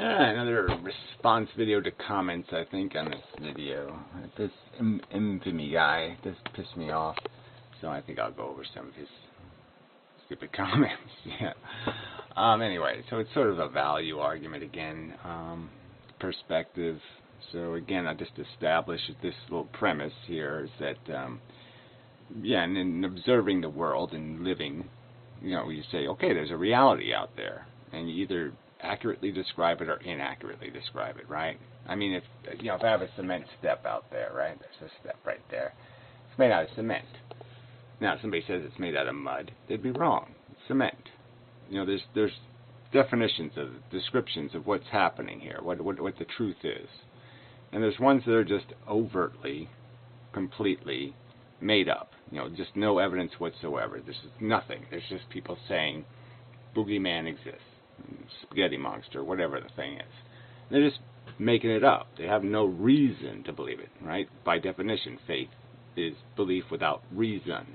Another response video to comments, I think, on this video. This infamy guy just pissed me off, so I think I'll go over some of his stupid comments. Yeah. Anyway, so it's sort of a value argument again, perspective. So again, I just established this little premise here is that, yeah, and in observing the world and living, you know, you say, okay, there's a reality out there, and you either accurately describe it or inaccurately describe it, right? I mean, if I have a cement step out there, right? There's a step right there. It's made out of cement. Now, if somebody says it's made out of mud, they'd be wrong. It's cement. There's definitions of descriptions of what's happening here, what the truth is, and there's ones that are just overtly, completely made up. Just no evidence whatsoever. This is nothing. There's just people saying boogeyman exists. Spaghetti monster, whatever the thing is. They're just making it up. They have no reason to believe it, right? By definition, faith is belief without reason.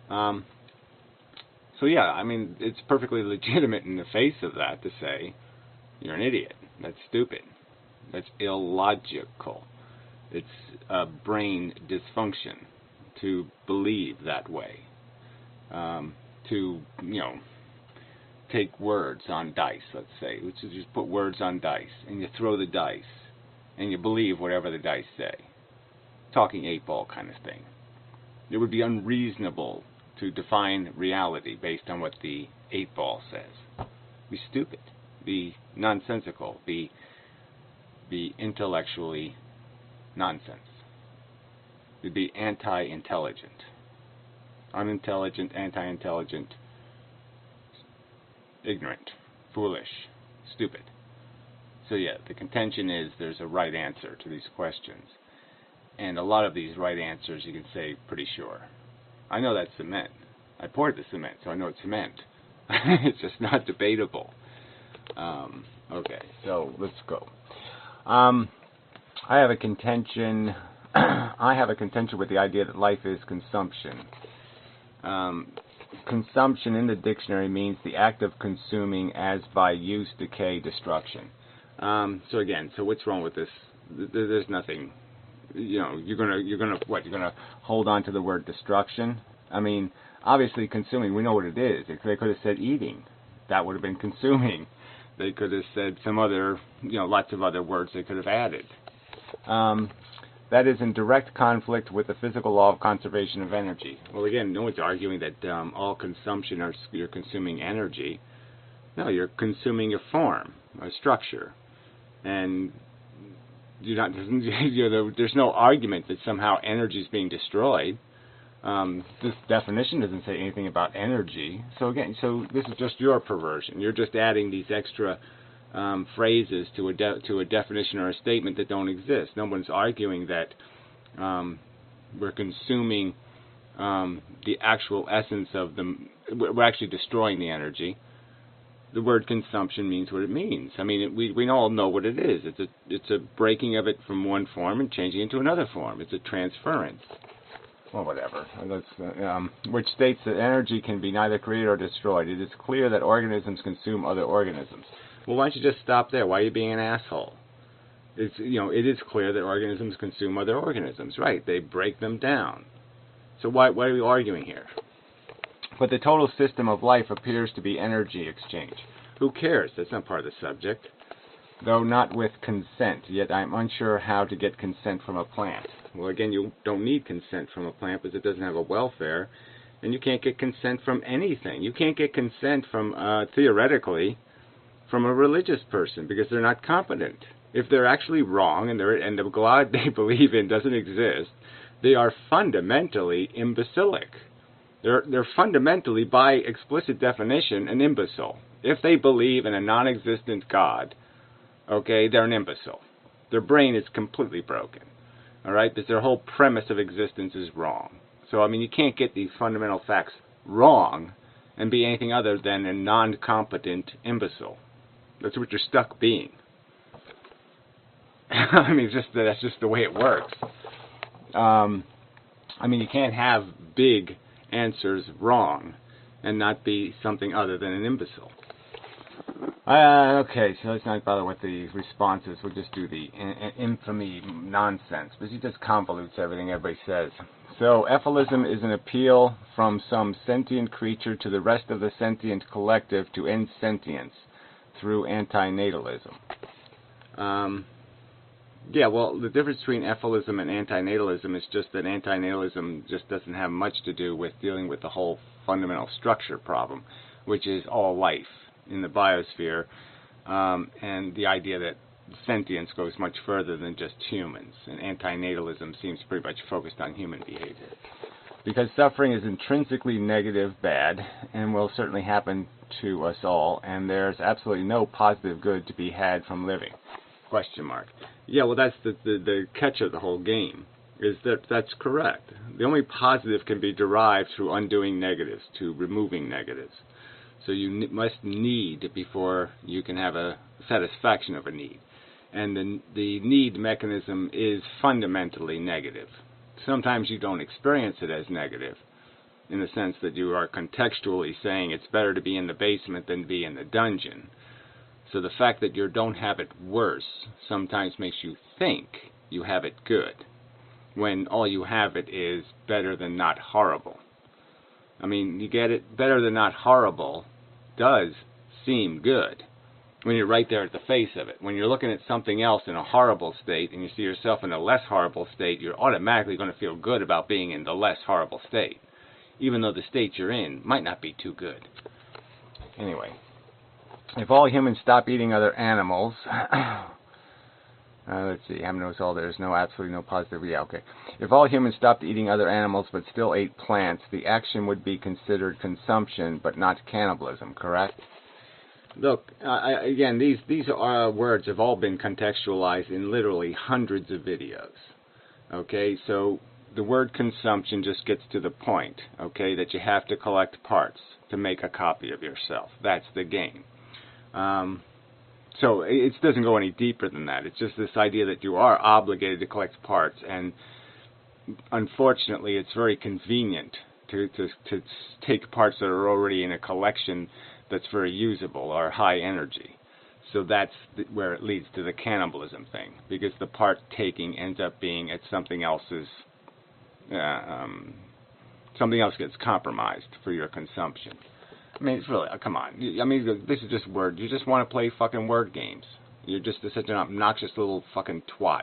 So yeah, I mean, it's perfectly legitimate in the face of that to say, you're an idiot. That's stupid. That's illogical. It's a brain dysfunction to believe that way. To take words on dice, let's say. Let's just put words on dice, and you throw the dice, and you believe whatever the dice say. Talking 8-ball kind of thing. It would be unreasonable to define reality based on what the 8-ball says. Be stupid. Be nonsensical. Be intellectually nonsense. It'd be anti-intelligent. Unintelligent, anti-intelligent, ignorant, foolish, stupid. So yeah, the contention is there's a right answer to these questions. And a lot of these right answers you can say pretty sure. I know that's cement. I poured the cement, so I know it's cement. It's just not debatable. Okay, so let's go. I have a contention with the idea that life is consumption. Consumption in the dictionary means the act of consuming as by use, decay, destruction. So again, so what's wrong with this? There's nothing. You're gonna hold on to the word destruction? I mean, obviously consuming, we know what it is. They could have said eating. That would have been consuming. They could have said some other, lots of other words they could have added. That is in direct conflict with the physical law of conservation of energy. Well, again, no one's arguing that all consumption you're consuming energy. No, you're consuming a form, a structure, and there's no argument that somehow energy is being destroyed. This definition doesn't say anything about energy. So again, this is just your perversion. You're just adding these extra phrases to a definition or a statement that don't exist. No one's arguing that we're consuming the actual essence of them. We're actually destroying the energy. The word consumption means what it means. I mean, we all know what it is. It's a breaking of it from one form and changing it into another form. It's a transference. Well, whatever. Which states that energy can be neither created or destroyed. It is clear that organisms consume other organisms. Well, why don't you just stop there? Why are you being an asshole? It is clear that organisms consume other organisms. Right, they break them down. So why are we arguing here? But the total system of life appears to be energy exchange. Who cares? That's not part of the subject. Though not with consent, yet I'm unsure how to get consent from a plant. Well, again, you don't need consent from a plant because it doesn't have a welfare, and you can't get consent from anything. You can't get consent from, theoretically, from a religious person because they're not competent. If they're actually wrong and the God they believe in doesn't exist, they are fundamentally imbecilic. They're fundamentally, by explicit definition, an imbecile. If they believe in a non-existent God, okay, they're an imbecile. Their brain is completely broken. All right, because their whole premise of existence is wrong. So I mean, you can't get these fundamental facts wrong and be anything other than a non-competent imbecile. That's what you're stuck being. I mean, that's just the way it works. I mean, you can't have big answers wrong and not be something other than an imbecile. Okay, so let's not bother with the responses. We'll just do the infamy nonsense, because he just convolutes everything everybody says. So, ephilism is an appeal from some sentient creature to the rest of the sentient collective to end sentience through antinatalism. Yeah, well, the difference between ephilism and antinatalism is just that antinatalism just doesn't have much to do with dealing with the whole fundamental structure problem, which is all life in the biosphere, and the idea that sentience goes much further than just humans, and antinatalism seems pretty much focused on human behavior. Because suffering is intrinsically negative, bad, and will certainly happen to us all, and there's absolutely no positive good to be had from living. Question mark. Yeah, well, that's the catch of the whole game, is that that's correct. The only positive can be derived through undoing negatives, to removing negatives. So you must need before you can have a satisfaction of a need. And the need mechanism is fundamentally negative. Sometimes you don't experience it as negative, in the sense that you are contextually saying it's better to be in the basement than be in the dungeon. So the fact that you don't have it worse sometimes makes you think you have it good, when all you have it is better than not horrible. I mean, you get it? Better than not horrible does seem good when you're right there at the face of it. When you're looking at something else in a horrible state and you see yourself in a less horrible state, you're automatically going to feel good about being in the less horrible state, even though the state you're in might not be too good. Anyway, if all humans stop eating other animals, let's see, I knows all there's no absolutely no positive, yeah, okay. If all humans stopped eating other animals but still ate plants, the action would be considered consumption but not cannibalism, correct? Look, again, these words have all been contextualized in literally hundreds of videos. Okay, so the word consumption just gets to the point, okay, that you have to collect parts to make a copy of yourself. That's the game. So it doesn't go any deeper than that. It's just this idea that you are obligated to collect parts, and unfortunately it's very convenient to take parts that are already in a collection that's very usable or high energy. So that's where it leads to the cannibalism thing, because the part taking ends up being at something else's, something else gets compromised for your consumption. I mean, it's really, come on. I mean, this is just word. You just want to play fucking word games. You're just such an obnoxious little fucking twat.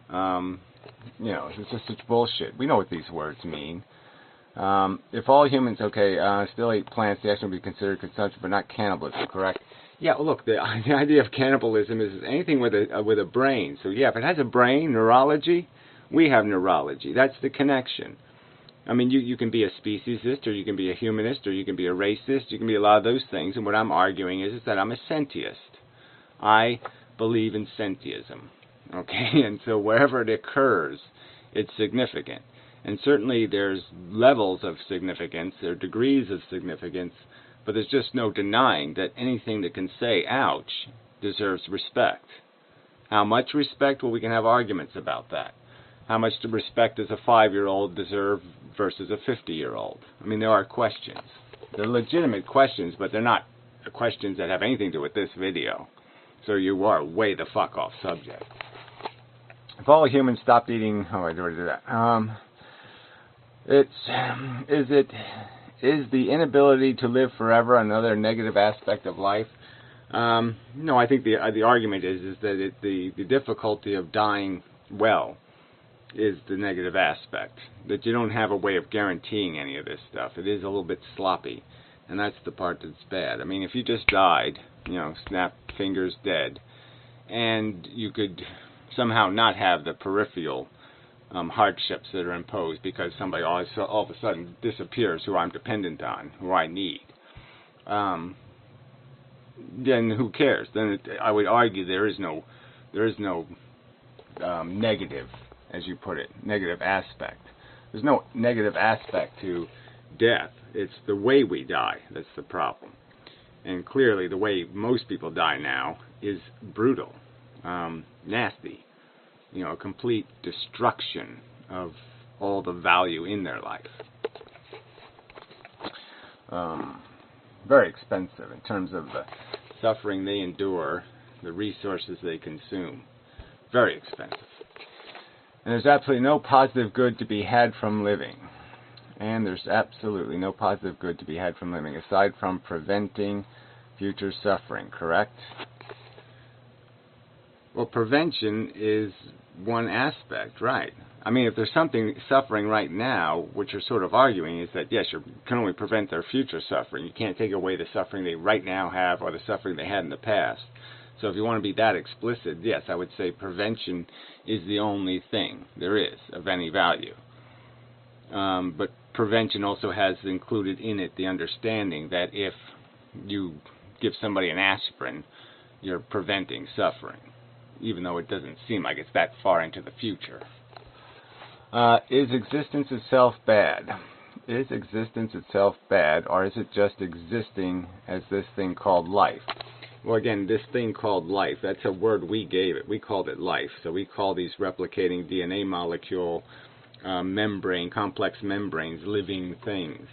You know, it's just such bullshit. We know what these words mean. If all humans, still eat plants, the action would be considered consumption, but not cannibalism, correct? Yeah, well, look, the idea of cannibalism is anything with a brain. So, yeah, if it has a brain, neurology, we have neurology. That's the connection. I mean, you can be a speciesist, or you can be a humanist, or you can be a racist. You can be a lot of those things. And what I'm arguing is that I'm a sentiist. I believe in sentiism. Okay? And so wherever it occurs, it's significant. And certainly there's levels of significance, there are degrees of significance, but there's just no denying that anything that can say, ouch, deserves respect. How much respect? Well, we can have arguments about that. How much respect does a 5-year-old deserve versus a 50-year-old? I mean, there are questions. They're legitimate questions, but they're not questions that have anything to do with this video. So you are way the fuck off subject. If all humans stopped eating... Oh, I already did that. Is the inability to live forever another negative aspect of life? No, I think the argument is that the difficulty of dying well is the negative aspect. That you don't have a way of guaranteeing any of this stuff. It is a little bit sloppy, and that's the part that's bad. I mean, if you just died, you know, snap fingers dead, and you could somehow not have the peripheral hardships that are imposed because somebody all of a sudden disappears who I'm dependent on, who I need, then who cares? Then I would argue there is no negative, as you put it, negative aspect. There's no negative aspect to death. It's the way we die that's the problem. And clearly the way most people die now is brutal, nasty. You know, a complete destruction of all the value in their life. Very expensive in terms of the suffering they endure, the resources they consume. Very expensive. And there's absolutely no positive good to be had from living. And there's absolutely no positive good to be had from living, aside from preventing future suffering, correct? Well, prevention is one aspect, right? I mean, if there's something suffering right now, what you're sort of arguing is that, yes, you can only prevent their future suffering. You can't take away the suffering they right now have or the suffering they had in the past. So if you want to be that explicit, yes, I would say prevention is the only thing there is of any value. But prevention also has included in it the understanding that if you give somebody an aspirin, you're preventing suffering, even though it doesn't seem like it's that far into the future. Is existence itself bad? Is existence itself bad, or is it just existing as this thing called life? Well, again, this thing called life, that's a word we gave it. We called it life. So we call these replicating DNA molecule membrane, complex membranes, living things.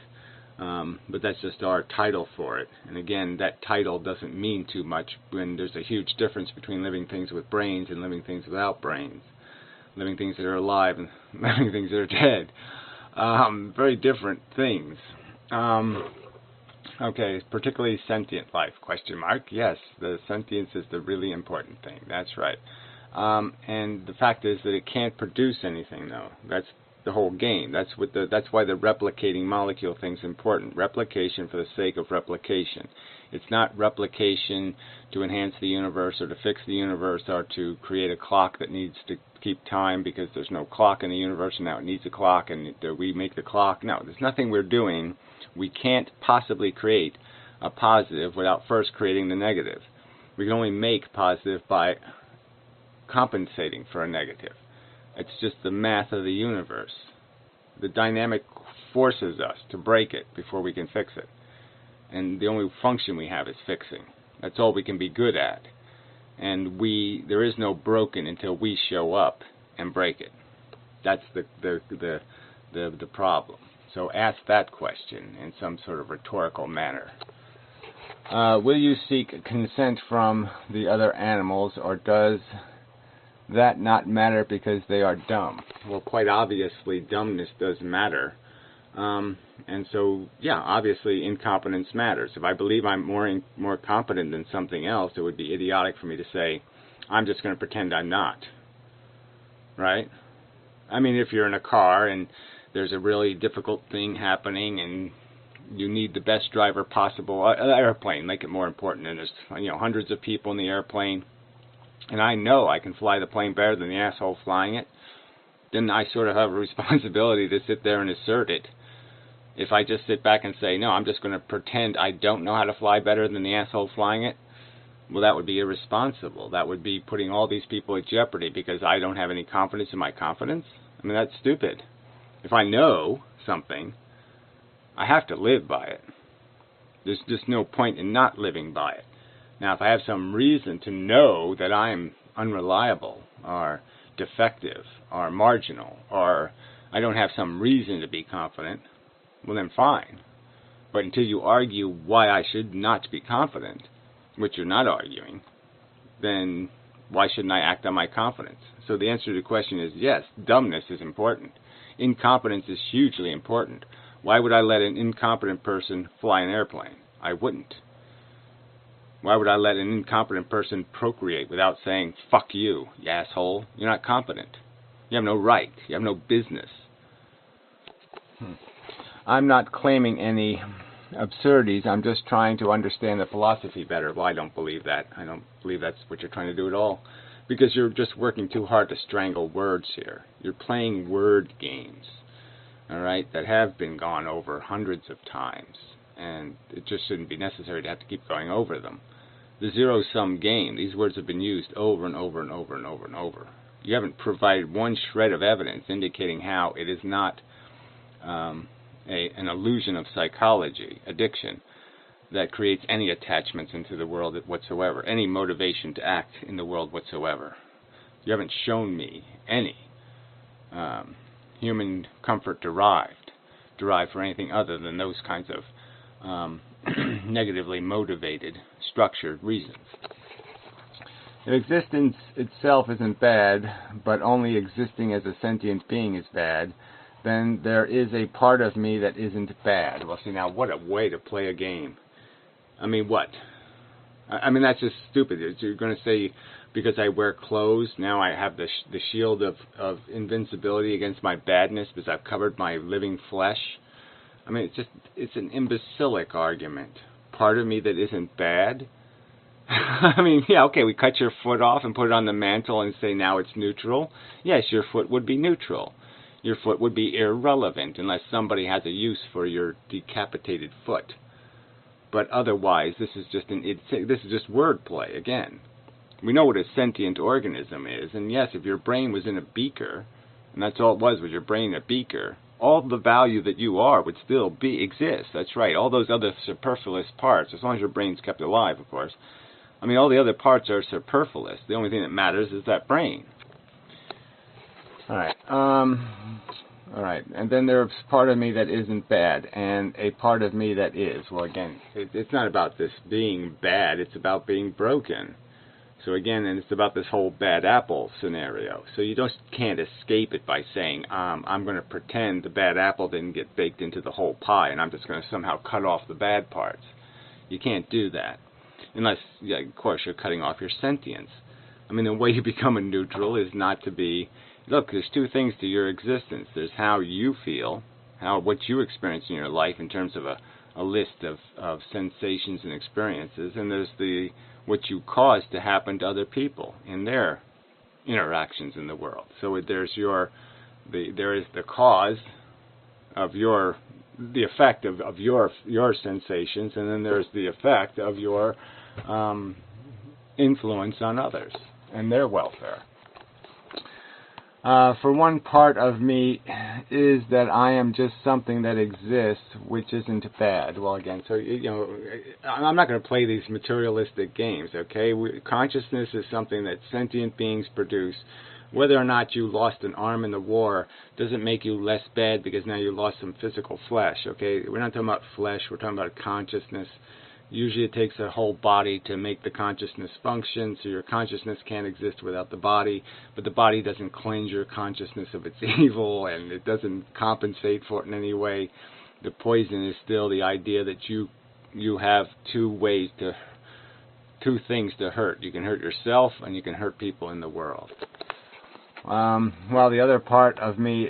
But that's just our title for it. And again, that title doesn't mean too much when there's a huge difference between living things with brains and living things without brains. Living things that are alive and living things that are dead. Very different things. Okay, particularly sentient life, question mark. Yes, the sentience is the really important thing. That's right. And the fact is that it can't produce anything, though. That's the whole game. That's why the replicating molecule thing's important. Replication for the sake of replication. It's not replication to enhance the universe or to fix the universe or to create a clock that needs to keep time because there's no clock in the universe and now it needs a clock and we make the clock. No, there's nothing we're doing. We can't possibly create a positive without first creating the negative. We can only make positive by compensating for a negative. It's just the math of the universe. The dynamic forces us to break it before we can fix it. And the only function we have is fixing. That's all we can be good at. And there is no broken until we show up and break it. That's the problem. So ask that question in some sort of rhetorical manner. Will you seek consent from the other animals, or does that not matter because they are dumb? Well, quite obviously, dumbness does matter. And so, yeah, obviously, incompetence matters. If I believe I'm more competent than something else, it would be idiotic for me to say, I'm just going to pretend I'm not. Right? I mean, if you're in a car and there's a really difficult thing happening and you need the best driver possible, an airplane, make it more important, and there's hundreds of people in the airplane, and I know I can fly the plane better than the asshole flying it, then I sort of have a responsibility to sit there and assert it. If I just sit back and say, no, I'm just going to pretend I don't know how to fly better than the asshole flying it, well, that would be irresponsible. That would be putting all these people at jeopardy because I don't have any confidence in my confidence. I mean, that's stupid. If I know something, I have to live by it. There's just no point in not living by it. Now, if I have some reason to know that I'm unreliable or defective or marginal, or I don't have some reason to be confident, well then fine. But until you argue why I should not be confident, which you're not arguing, then why shouldn't I act on my confidence? So the answer to the question is yes, dumbness is important. Incompetence is hugely important. Why would I let an incompetent person fly an airplane? I wouldn't. Why would I let an incompetent person procreate without saying, fuck you asshole? You're not competent. You have no right. You have no business. I'm not claiming any absurdities. I'm just trying to understand the philosophy better. Well, I don't believe that. I don't believe that's what you're trying to do at all. Because you're just working too hard to strangle words here. You're playing word games, all right, that have been gone over hundreds of times. And it just shouldn't be necessary to have to keep going over them. The zero-sum game, these words have been used over and over and over and over and over. You haven't provided one shred of evidence indicating how it is not an illusion of psychology, addiction, that creates any attachments into the world whatsoever, any motivation to act in the world whatsoever. You haven't shown me any human comfort derived for anything other than those kinds of negatively motivated structured reasons. If existence itself isn't bad, but only existing as a sentient being is bad, then there is a part of me that isn't bad. Well, see, now, what a way to play a game. I mean, what? I mean, that's just stupid. You're going to say, because I wear clothes, now I have the shield of invincibility against my badness because I've covered my living flesh. I mean, it's an imbecilic argument. Part of me that isn't bad? I mean, yeah, okay, we cut your foot off and put it on the mantle and say now it's neutral. Yes, your foot would be neutral. Your foot would be irrelevant unless somebody has a use for your decapitated foot. But otherwise, this is just wordplay again. We know what a sentient organism is, and yes, if your brain was in a beaker, and that's all it was your brain in a beaker, all the value that you are would still exist. That's right. All those other superfluous parts, as long as your brain's kept alive, of course. I mean, all the other parts are superfluous. The only thing that matters is that brain. All right. All right. And then there's part of me that isn't bad, and a part of me that is. Well, again, it's not about this being bad. It's about being broken. So again, and it's about this whole bad apple scenario. So you just can't escape it by saying, I'm going to pretend the bad apple didn't get baked into the whole pie, and I'm just going to somehow cut off the bad parts. You can't do that. Unless, yeah, of course, you're cutting off your sentience. I mean, the way you become a neutral is not to be... Look, there's two things to your existence. There's how you feel, what you experience in your life in terms of a list of sensations and experiences, and there's what you cause to happen to other people in their interactions in the world. So there is the cause of the effect of your sensations, and then there's the effect of your influence on others and their welfare. For one part of me is that I am just something that exists, which isn't bad. Well, again, so, I'm not going to play these materialistic games, okay? Consciousness is something that sentient beings produce. Whether or not you lost an arm in the war doesn't make you less bad because now you lost some physical flesh, okay? We're not talking about flesh, we're talking about consciousness. Usually it takes a whole body to make the consciousness function, so your consciousness can't exist without the body, but the body doesn't cleanse your consciousness of its evil, and it doesn't compensate for it in any way. The poison is still the idea that you have two things to hurt. You can hurt yourself, and you can hurt people in the world. Well, the other part of me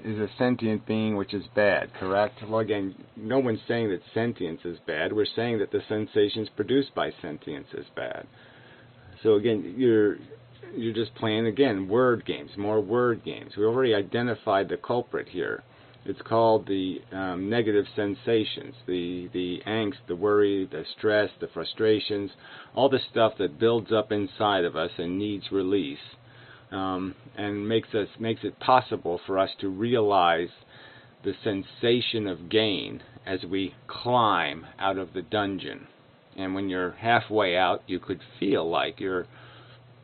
is a sentient being, which is bad, correct? Well, again, no one's saying that sentience is bad. We're saying that the sensations produced by sentience is bad. So again, you're just playing, again, word games, more word games. We already identified the culprit here. It's called the negative sensations, the angst, the worry, the stress, the frustrations, all the stuff that builds up inside of us and needs release. And makes it possible for us to realize the sensation of gain as we climb out of the dungeon. And when you're halfway out, you could feel like you're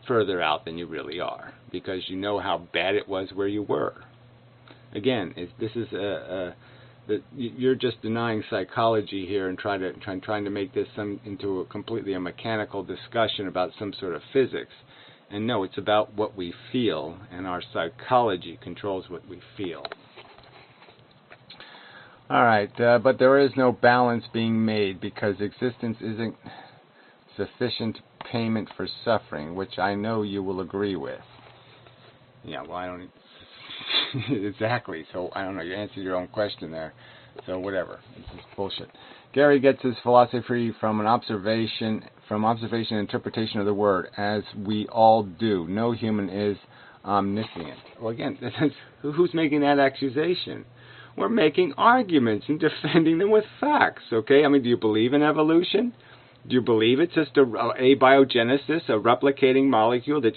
further out than you really are, because you know how bad it was where you were. Again, you're just denying psychology here and trying to make this into completely a mechanical discussion about some sort of physics. And no, it's about what we feel, and our psychology controls what we feel. All right, but there is no balance being made because existence isn't sufficient payment for suffering, which I know you will agree with. Yeah, well, I don't... Exactly, so I don't know, you answered your own question there. So whatever, this is bullshit. Gary gets his philosophy from observation and interpretation of the word, as we all do. No human is omniscient. Well, again, who's making that accusation? We're making arguments and defending them with facts, okay? I mean, do you believe in evolution? Do you believe it's just abiogenesis, a replicating molecule that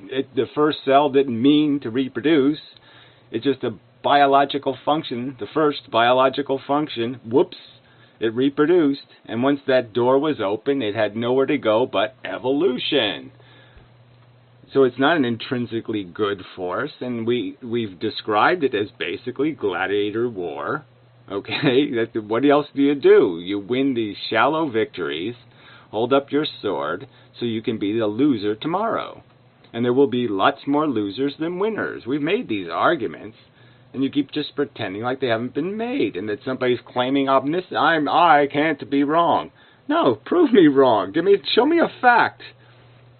the first cell didn't mean to reproduce? It's just a biological function, the first biological function, whoops, it reproduced, and once that door was open, it had nowhere to go but evolution. So it's not an intrinsically good force, and we've described it as basically gladiator war. Okay, what else do? You win these shallow victories hold up your sword so you can be the loser tomorrow. And there will be lots more losers than winners. We've made these arguments, and you keep just pretending like they haven't been made, and that somebody's claiming omniscience. I can't be wrong. No, prove me wrong. Show me a fact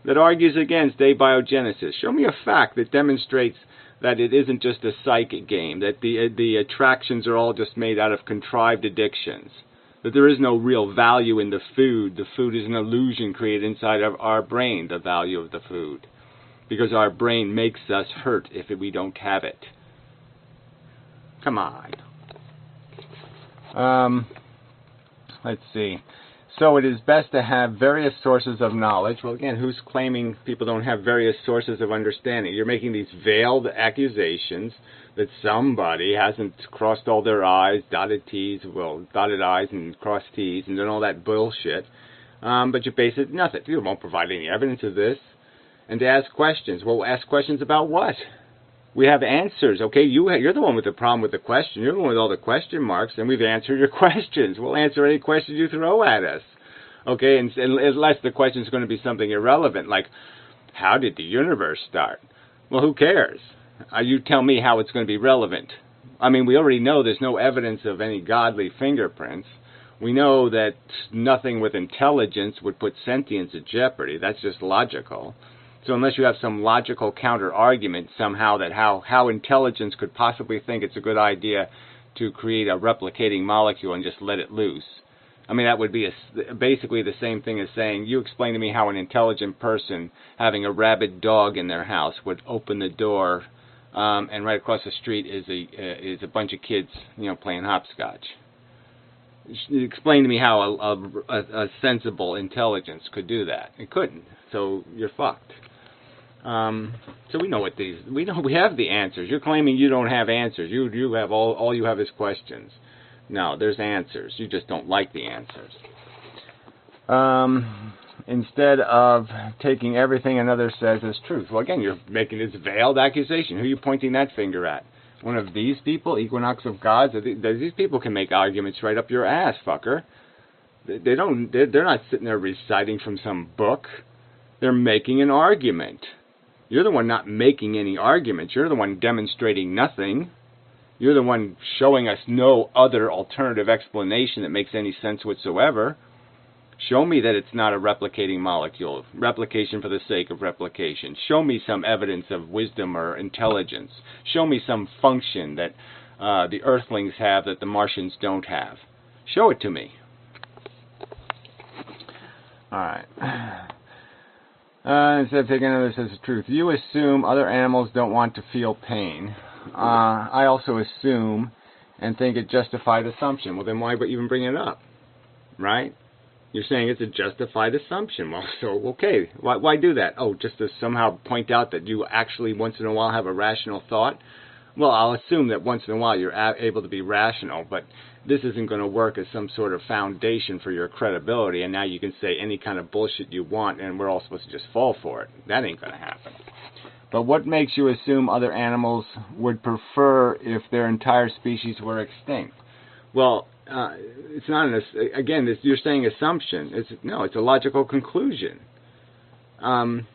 that argues against abiogenesis. Show me a fact that demonstrates that it isn't just a psychic game, that the attractions are all just made out of contrived addictions, that there is no real value in the food. The food is an illusion created inside of our brain, the value of the food, because our brain makes us hurt if we don't have it. Come on. Let's see. So it is best to have various sources of knowledge. Well, again, who's claiming people don't have various sources of understanding? You're making these veiled accusations that somebody hasn't crossed all their I's, dotted I's and crossed T's and done all that bullshit. But you base it nothing. You won't provide any evidence of this. And to ask questions. Well, ask questions about what? We have answers, okay? You're the one with the problem with the question. You're the one with all the question marks, and we've answered your questions. We'll answer any question you throw at us, okay? And unless the question is going to be something irrelevant, like, how did the universe start? Well, who cares? You tell me how it's going to be relevant. I mean, we already know there's no evidence of any godly fingerprints. We know that nothing with intelligence would put sentience at jeopardy. That's just logical. So unless you have some logical counter-argument somehow that how intelligence could possibly think it's a good idea to create a replicating molecule and just let it loose. I mean, that would be basically the same thing as saying, you explain to me how an intelligent person having a rabid dog in their house would open the door and right across the street is a bunch of kids, playing hopscotch. Explain to me how a sensible intelligence could do that. It couldn't. So you're fucked. So we know we have the answers. You're claiming you don't have answers. You have all you have is questions. No, there's answers. You just don't like the answers. Instead of taking everything another says as truth. Well, again, you're making this veiled accusation. Who are you pointing that finger at? One of these people, Equinox of Gods? These people can make arguments right up your ass, fucker. They're not sitting there reciting from some book. They're making an argument. You're the one not making any arguments. You're the one demonstrating nothing. You're the one showing us no other alternative explanation that makes any sense whatsoever. Show me that it's not a replicating molecule. Replication for the sake of replication. Show me some evidence of wisdom or intelligence. Show me some function that the Earthlings have that the Martians don't have. Show it to me. Alright. Instead of taking another says the truth. You assume other animals don't want to feel pain. I also assume and think it justified assumption. Well, then why even bring it up? Right? You're saying it's a justified assumption. Well, so, okay. Why do that? Oh, just to somehow point out that you actually once in a while have a rational thought? Well, I'll assume that once in a while you're able to be rational, but this isn't going to work as some sort of foundation for your credibility, and now you can say any kind of bullshit you want, and we're all supposed to just fall for it. That ain't going to happen. But what makes you assume other animals would prefer if their entire species were extinct? Well, it's not you're saying assumption. It's a logical conclusion. And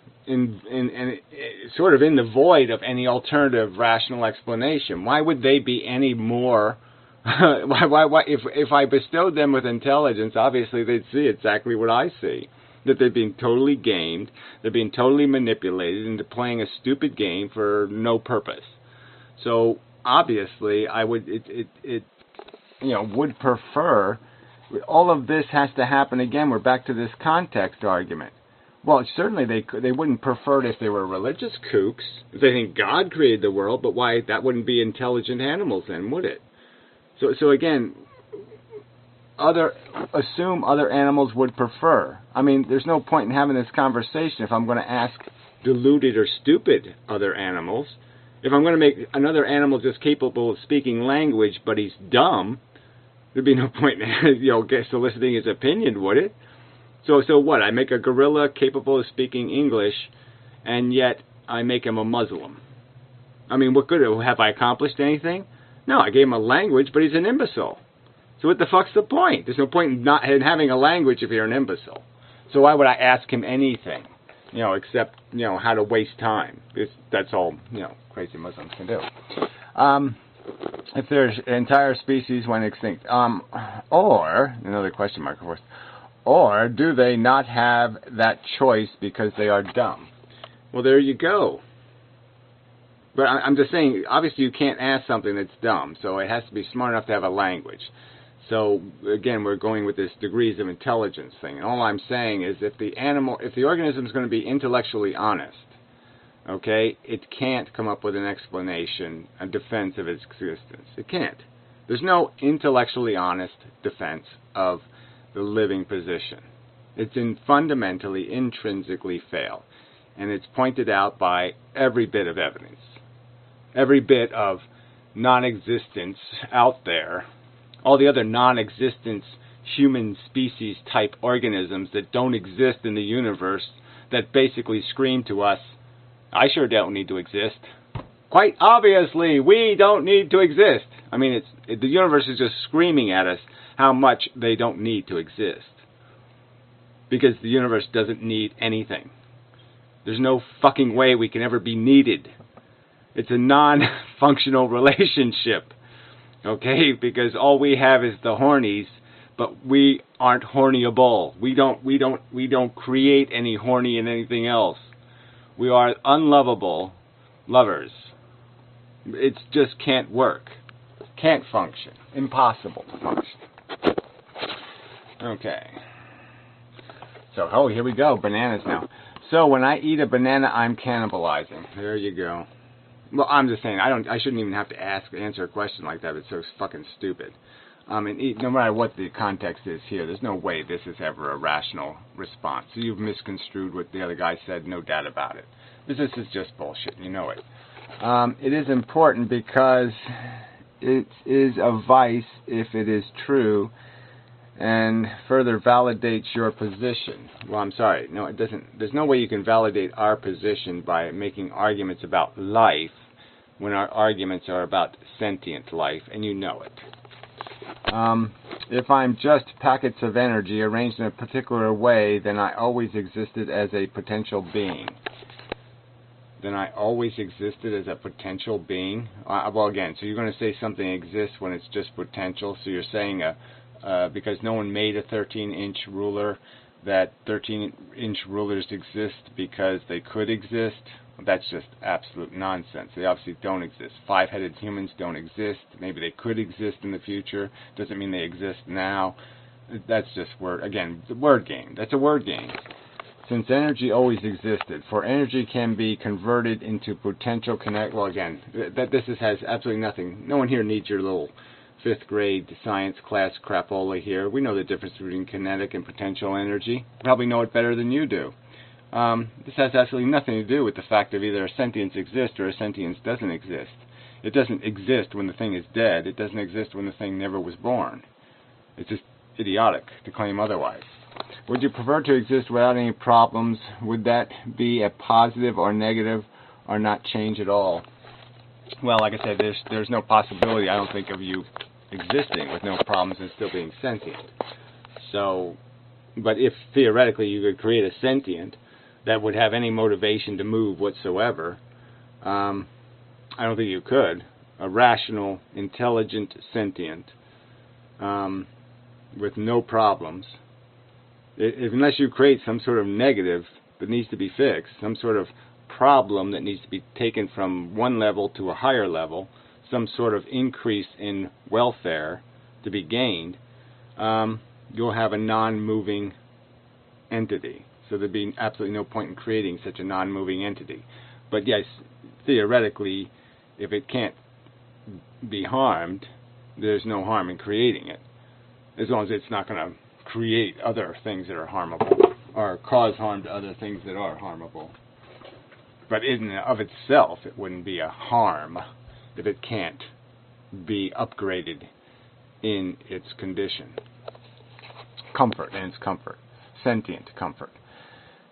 sort of in the void of any alternative rational explanation. Why would they be any more? Why? If I bestowed them with intelligence, obviously they'd see exactly what I see. That they're being totally gamed, they're being totally manipulated into playing a stupid game for no purpose. So obviously, I would would prefer. All of this has to happen again. We're back to this context argument. Well, certainly they wouldn't prefer it if they were religious kooks. If they think God created the world, but why that wouldn't be intelligent animals then, would it? So again, assume other animals would prefer. I mean, there's no point in having this conversation if I'm going to ask deluded or stupid other animals. If I'm going to make another animal just capable of speaking language, but he's dumb, there'd be no point in soliciting his opinion, would it? So what? I make a gorilla capable of speaking English, and yet I make him a Muslim. I mean, what good? Have I accomplished anything? No, I gave him a language, but he's an imbecile. So what the fuck's the point? There's no point in having a language if you're an imbecile. So why would I ask him anything, except, how to waste time? That's all, crazy Muslims can do. If there's entire species went extinct, or, another question mark, of course, or do they not have that choice because they are dumb? Well, there you go. But I'm just saying, obviously you can't ask something that's dumb, so it has to be smart enough to have a language. So, again, we're going with this degrees of intelligence thing. And all I'm saying is if the organism is going to be intellectually honest, okay, it can't come up with an explanation, a defense of its existence. It can't. There's no intellectually honest defense of the living position. It's fundamentally, intrinsically fail. And it's pointed out by every bit of evidence. Every bit of non-existence out there, all the other non-existence human species type organisms that don't exist in the universe, that basically scream to us, I sure don't need to exist. Quite obviously, we don't need to exist. I mean, the universe is just screaming at us how much they don't need to exist. Because the universe doesn't need anything. There's no fucking way we can ever be needed. It's a non-functional relationship, okay? Because all we have is the hornies, but we aren't horniable. We don't create any horny in anything else. We are unlovable lovers. It just can't work. Can't function. Impossible to function. Okay. So, here we go. Bananas now. So when I eat a banana, I'm cannibalizing. There you go. Well, I'm just saying, I shouldn't even have to answer a question like that. It's so fucking stupid. And no matter what the context is here, there's no way this is ever a rational response. So you've misconstrued what the other guy said, no doubt about it. This is just bullshit, you know it. It is important because it is a vice if it is true and further validates your position. Well, I'm sorry. No, it doesn't. There's no way you can validate our position by making arguments about life when our arguments are about sentient life, and you know it. If I'm just packets of energy arranged in a particular way, then I always existed as a potential being. Then I always existed as a potential being? Well, again, so you're going to say something exists when it's just potential, so you're saying because no one made a 13-inch ruler, that 13-inch rulers exist because they could exist? That's just absolute nonsense. They obviously don't exist. Five-headed humans don't exist. Maybe they could exist in the future. Doesn't mean they exist now. That's just word game. That's a word game. Since energy always existed, for energy can be converted into potential well, again, this has absolutely nothing. No one here needs your little 5th grade science class crapola here. We know the difference between kinetic and potential energy. Probably know it better than you do. This has absolutely nothing to do with the fact of either a sentience exists or a sentience doesn't exist. It doesn't exist when the thing is dead. It doesn't exist when the thing never was born. It's just idiotic to claim otherwise. Would you prefer to exist without any problems? Would that be a positive or negative or not change at all? Well, like I said, there's no possibility, I don't think, of you existing with no problems and still being sentient. So, but if theoretically you could create a sentient that would have any motivation to move whatsoever, I don't think you could. A rational, intelligent sentient with no problems. Unless you create some sort of negative that needs to be fixed, some sort of problem that needs to be taken from one level to a higher level, some sort of increase in welfare to be gained, you'll have a non-moving entity. So there'd be absolutely no point in creating such a non-moving entity. But yes, theoretically, if it can't be harmed, there's no harm in creating it, as long as it's not going to create other things that are harmable or cause harm to other things that are harmable. But in and of itself, it wouldn't be a harm if it can't be upgraded in its condition. Comfort, and its comfort. Sentient comfort.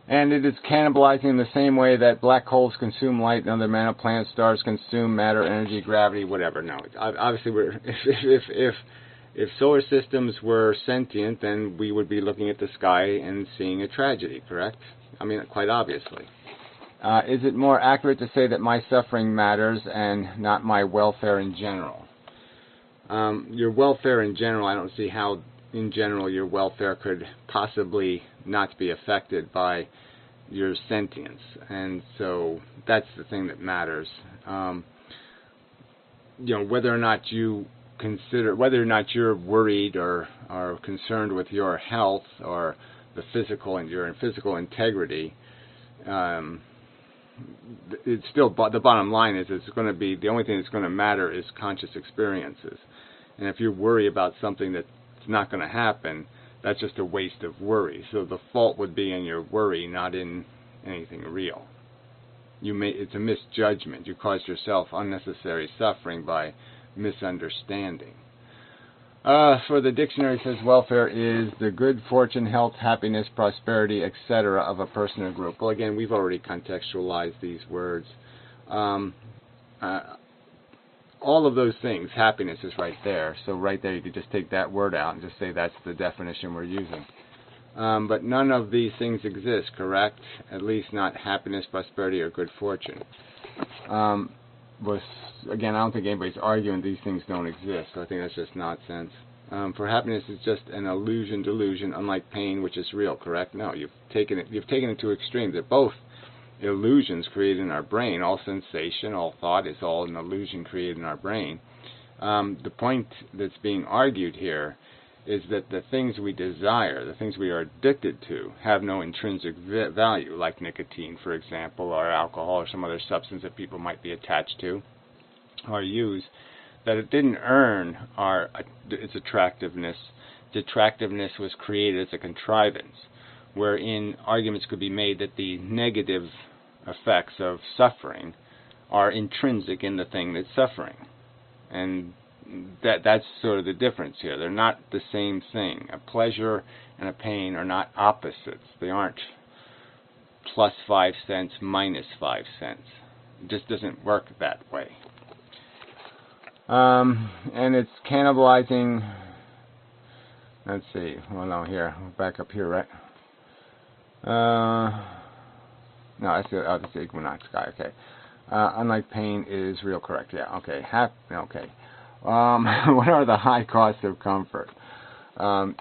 And it is cannibalizing in the same way that black holes consume light and other matter planets, stars consume matter, energy, gravity, whatever. No, obviously, If solar systems were sentient, then we would be looking at the sky and seeing a tragedy, correct? I mean, quite obviously. Is it more accurate to say that my suffering matters and not my welfare in general? Your welfare in general, I don't see how, in general, your welfare could possibly not be affected by your sentience. And so that's the thing that matters. Whether or not you're worried or are concerned with your health or the physical and your physical integrity, it's still, the bottom line is it's going to be, the only thing that's going to matter is conscious experiences. And if you worry about something that's not going to happen, that's just a waste of worry. So the fault would be in your worry, not in anything real. It's a misjudgment. You caused yourself unnecessary suffering by misunderstanding. For the dictionary, it says welfare is the good fortune, health, happiness, prosperity, etc. of a person or group. Well, again, we've already contextualized these words. All of those things, happiness is right there. So right there, you could just take that word out and just say that's the definition we're using. But none of these things exist, correct? At least not happiness, prosperity, or good fortune. Again, I don't think anybody's arguing these things don't exist. So I think that's just nonsense. For happiness, it's just an illusion, delusion, unlike pain, which is real, correct? No, you've taken it to extremes. They're both illusions created in our brain. All sensation, all thought is all an illusion created in our brain. The point that's being argued here is that the things we desire, the things we are addicted to, have no intrinsic value, like nicotine, for example, or alcohol, or some other substance that people might be attached to or use, that it didn't earn its attractiveness. Its attractiveness was created as a contrivance, wherein arguments could be made that the negative effects of suffering are intrinsic in the thing that's suffering. And that's sort of the difference here. They're not the same thing. A pleasure and a pain are not opposites. They aren't plus 5 cents, minus 5 cents. It just doesn't work that way. And it's cannibalizing. Let's see. Well, no, here. Back up here, right? No, that's the equinox sky. Okay. Unlike pain is real, correct? Yeah. Okay. Okay. What are the high costs of comfort?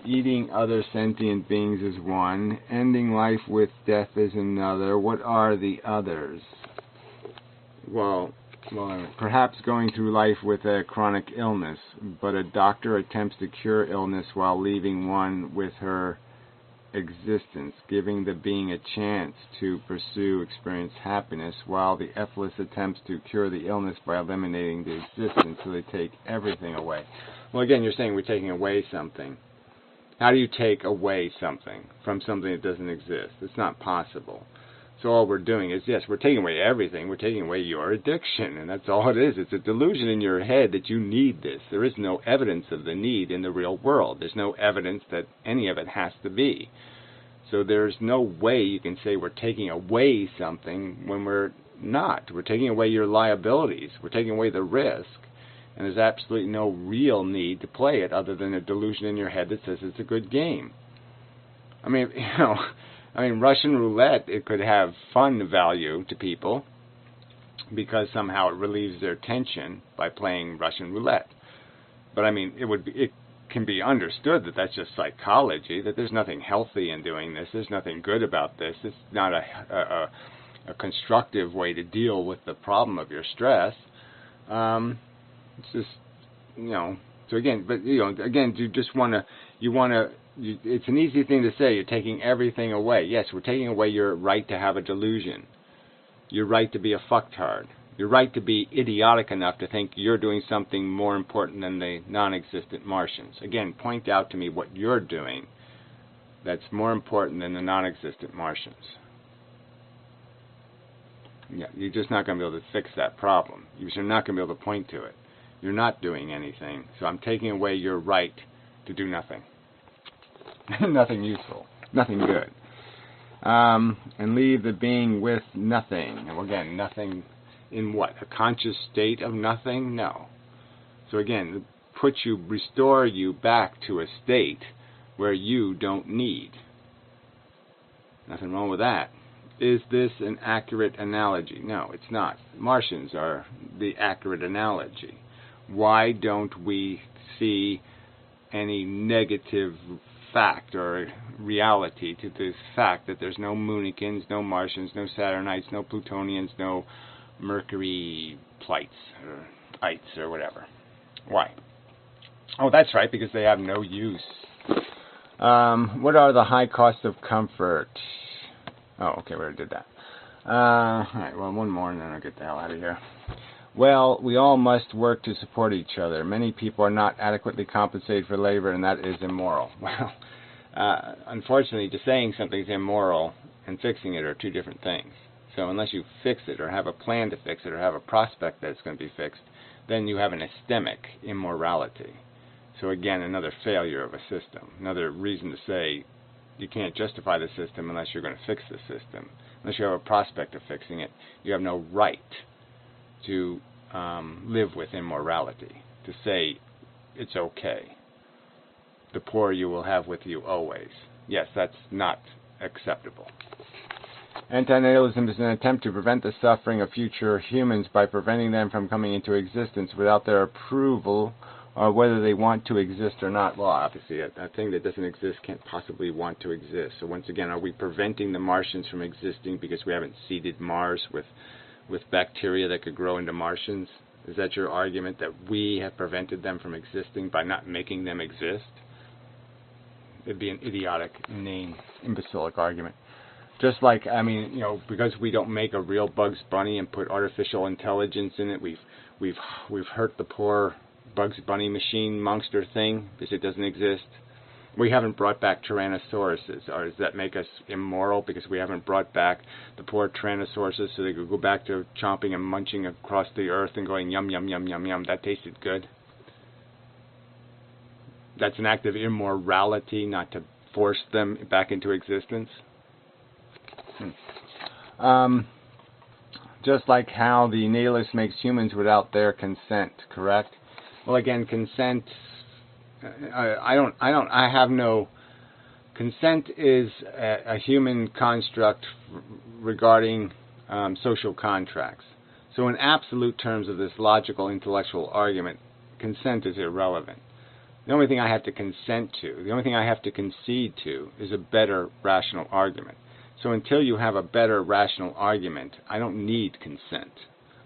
Eating other sentient beings is one. Ending life with death is another. What are the others? Well, perhaps going through life with a chronic illness, but a doctor attempts to cure illness while leaving one with her existence, giving the being a chance to experience happiness, while the effortless attempts to cure the illness by eliminating the existence, so they take everything away. Well, again, you're saying we're taking away something. How do you take away something from something that doesn't exist? It's not possible. So all we're doing is, yes, we're taking away everything. We're taking away your addiction, and that's all it is. It's a delusion in your head that you need this. There is no evidence of the need in the real world. There's no evidence that any of it has to be. So there's no way you can say we're taking away something when we're not. We're taking away your liabilities. We're taking away the risk, and there's absolutely no real need to play it other than a delusion in your head that says it's a good game. I mean, Russian roulette, it could have fun value to people because somehow it relieves their tension by playing Russian roulette. But I mean, it can be understood that that's just psychology, that there's nothing healthy in doing this. There's nothing good about this. It's not a constructive way to deal with the problem of your stress. It's just, so again, you just want to, it's an easy thing to say, you're taking everything away. Yes, we're taking away your right to have a delusion, your right to be a fucktard, your right to be idiotic enough to think you're doing something more important than the non-existent Martians. Again, point out to me what you're doing that's more important than the non-existent Martians. Yeah, you're just not going to be able to fix that problem. You're not going to be able to point to it. You're not doing anything, so I'm taking away your right to do nothing. Nothing useful, nothing good. And leave the being with nothing. And again, nothing in what? A conscious state of nothing? No. So again, restore you back to a state where you don't need. Nothing wrong with that. Is this an accurate analogy? No, it's not. Martians are the accurate analogy. Why don't we see any negative fact or reality to this fact that there's no Moonikins, no Martians, no Saturnites, no Plutonians, no Mercury plights or ites or whatever? Why? Oh, that's right, because they have no use. What are the high costs of comfort? Oh, okay, we already did that. Alright, well, one more and then I'll get the hell out of here. Well, we all must work to support each other. Many people are not adequately compensated for labor, and that is immoral. Well, unfortunately, just saying something's immoral and fixing it are two different things. So unless you fix it or have a plan to fix it or have a prospect that it's going to be fixed, then you have an epistemic immorality. So again, another failure of a system. Another reason to say you can't justify the system unless you're going to fix the system. Unless you have a prospect of fixing it, you have no right to live with immorality, to say it's okay. The poor you will have with you always. Yes, that's not acceptable. Antinatalism is an attempt to prevent the suffering of future humans by preventing them from coming into existence without their approval, or whether they want to exist or not. Well, obviously, a thing that doesn't exist can't possibly want to exist. So once again, are we preventing the Martians from existing because we haven't seeded Mars with bacteria that could grow into Martians? Is that your argument, that we have prevented them from existing by not making them exist? It'd be an idiotic, inane, imbecilic argument. Just like, I mean, you know, because we don't make a real Bugs Bunny and put artificial intelligence in it, we've hurt the poor Bugs Bunny machine monster thing because it doesn't exist. We haven't brought back Tyrannosauruses. Or does that make us immoral because we haven't brought back the poor Tyrannosauruses so they could go back to chomping and munching across the earth and going yum, yum, yum, yum, yum. That tasted good. That's an act of immorality not to force them back into existence. Just like how the nihilist makes humans without their consent, correct? Well, again, consent, consent is a human construct regarding social contracts. So in absolute terms of this logical intellectual argument, consent is irrelevant. The only thing I have to consent to, the only thing I have to concede to, is a better rational argument. So until you have a better rational argument, I don't need consent.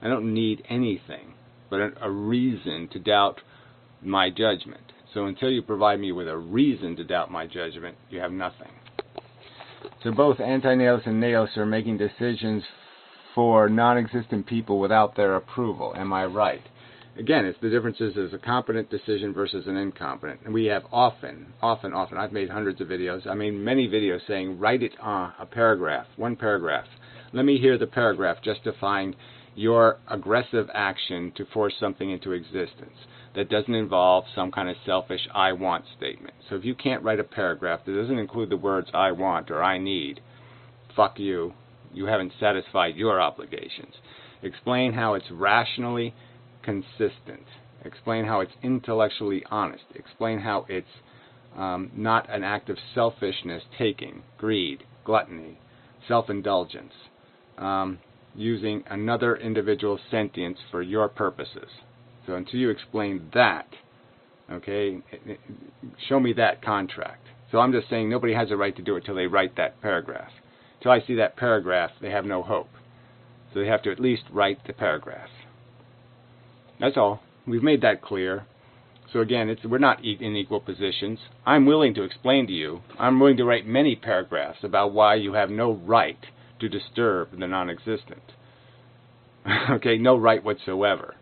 I don't need anything but a reason to doubt my judgment. So until you provide me with a reason to doubt my judgment, you have nothing. So both anti-nihilists and nihilists are making decisions for non-existent people without their approval. Am I right? Again, it's the differences as a competent decision versus an incompetent. And we have often, I've made hundreds of videos. I made many videos saying, write it on a paragraph, one paragraph. Let me hear the paragraph justifying your aggressive action to force something into existence that doesn't involve some kind of selfish I want statement. So if you can't write a paragraph that doesn't include the words I want or I need, fuck you. You haven't satisfied your obligations. Explain how it's rationally consistent. Explain how it's intellectually honest. Explain how it's not an act of selfishness, taking, greed, gluttony, self-indulgence, using another individual's sentience for your purposes. So until you explain that, okay, show me that contract. So I'm just saying nobody has a right to do it till they write that paragraph. Till I see that paragraph, they have no hope. So they have to at least write the paragraph. That's all. We've made that clear. So again, we're not in equal positions. I'm willing to explain to you. I'm willing to write many paragraphs about why you have no right to disturb the non-existent. Okay, no right whatsoever.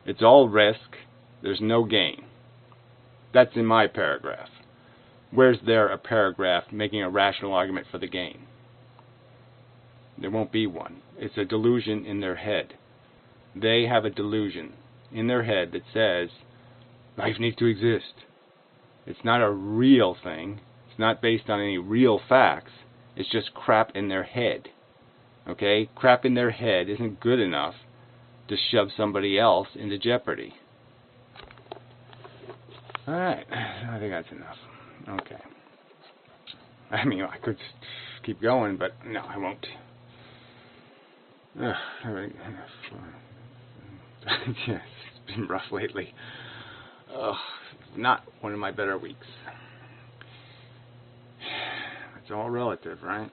It's all risk. There's no gain. That's in my paragraph. Where's there a paragraph making a rational argument for the gain? There won't be one. It's a delusion in their head. They have a delusion in their head that says life needs to exist. It's not a real thing. It's not based on any real facts. It's just crap in their head. Okay? Crap in their head isn't good enough to shove somebody else into jeopardy. Alright, I think that's enough. Okay. I mean, I could keep going, but no, I won't. Yeah, it's been rough lately. Not one of my better weeks. It's all relative, right?